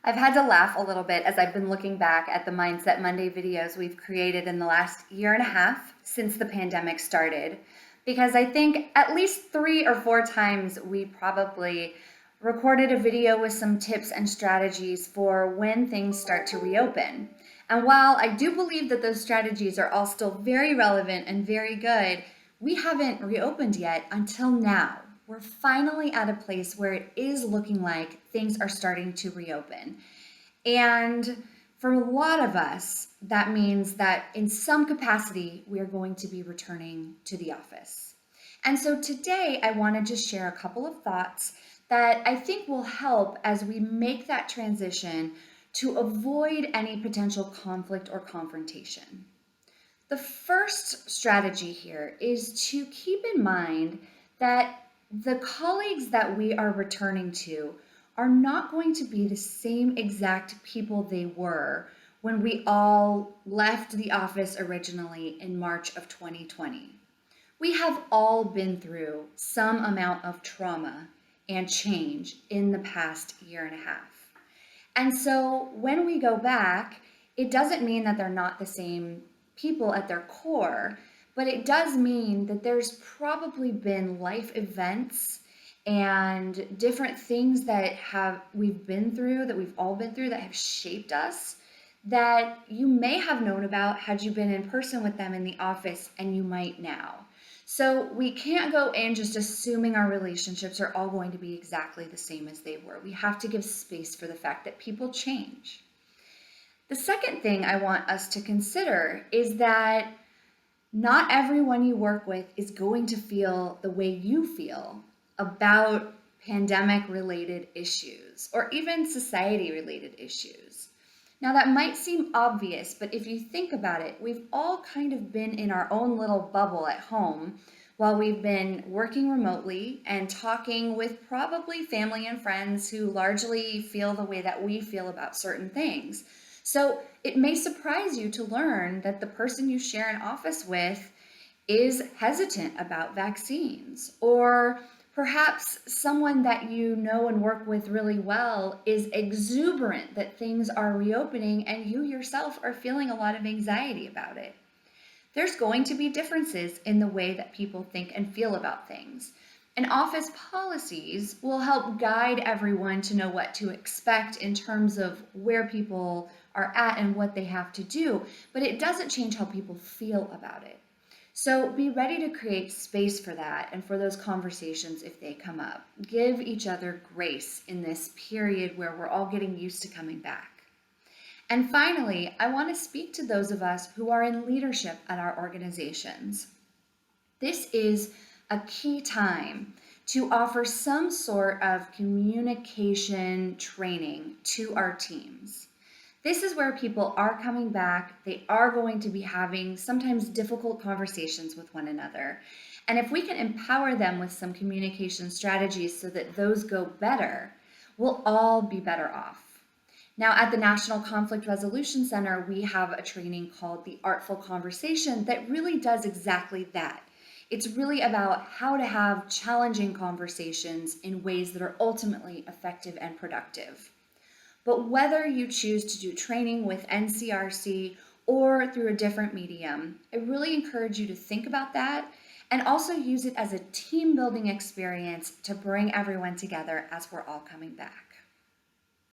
I've had to laugh a little bit as I've been looking back at the Mindset Monday videos we've created in the last year and a half since the pandemic started, because I think at least 3 or 4 times we probably recorded a video with some tips and strategies for when things start to reopen. And while I do believe that those strategies are all still very relevant and very good, we haven't reopened yet until now. We're finally at a place where it is looking like things are starting to reopen. And for a lot of us, that means that in some capacity, we are going to be returning to the office. And so today, I want to just share a couple of thoughts that I think will help as we make that transition to avoid any potential conflict or confrontation. The first strategy here is to keep in mind that the colleagues that we are returning to are not going to be the same exact people they were when we all left the office originally in March of 2020. We have all been through some amount of trauma and change in the past year and a half. And so when we go back, it doesn't mean that they're not the same people at their core, but it does mean that there's probably been life events and different things that we've been through, that we've all been through, that have shaped us, that you may have known about had you been in person with them in the office, and you might now. So we can't go in just assuming our relationships are all going to be exactly the same as they were. We have to give space for the fact that people change. The second thing I want us to consider is that not everyone you work with is going to feel the way you feel about pandemic-related issues or even society-related issues. Now, that might seem obvious, but if you think about it, we've all kind of been in our own little bubble at home while we've been working remotely and talking with probably family and friends who largely feel the way that we feel about certain things. So it may surprise you to learn that the person you share an office with is hesitant about vaccines, or perhaps someone that you know and work with really well is exuberant that things are reopening and you yourself are feeling a lot of anxiety about it. There's going to be differences in the way that people think and feel about things. And office policies will help guide everyone to know what to expect in terms of where people are at and what they have to do, but it doesn't change how people feel about it. So be ready to create space for that and for those conversations if they come up. Give each other grace in this period where we're all getting used to coming back. And finally, I want to speak to those of us who are in leadership at our organizations. This is a key time to offer some sort of communication training to our teams. This is where people are coming back. They are going to be having sometimes difficult conversations with one another. And if we can empower them with some communication strategies so that those go better, we'll all be better off. Now, at the National Conflict Resolution Center, we have a training called the Artful Conversation that really does exactly that. It's really about how to have challenging conversations in ways that are ultimately effective and productive. But whether you choose to do training with NCRC or through a different medium, I really encourage you to think about that and also use it as a team building experience to bring everyone together as we're all coming back.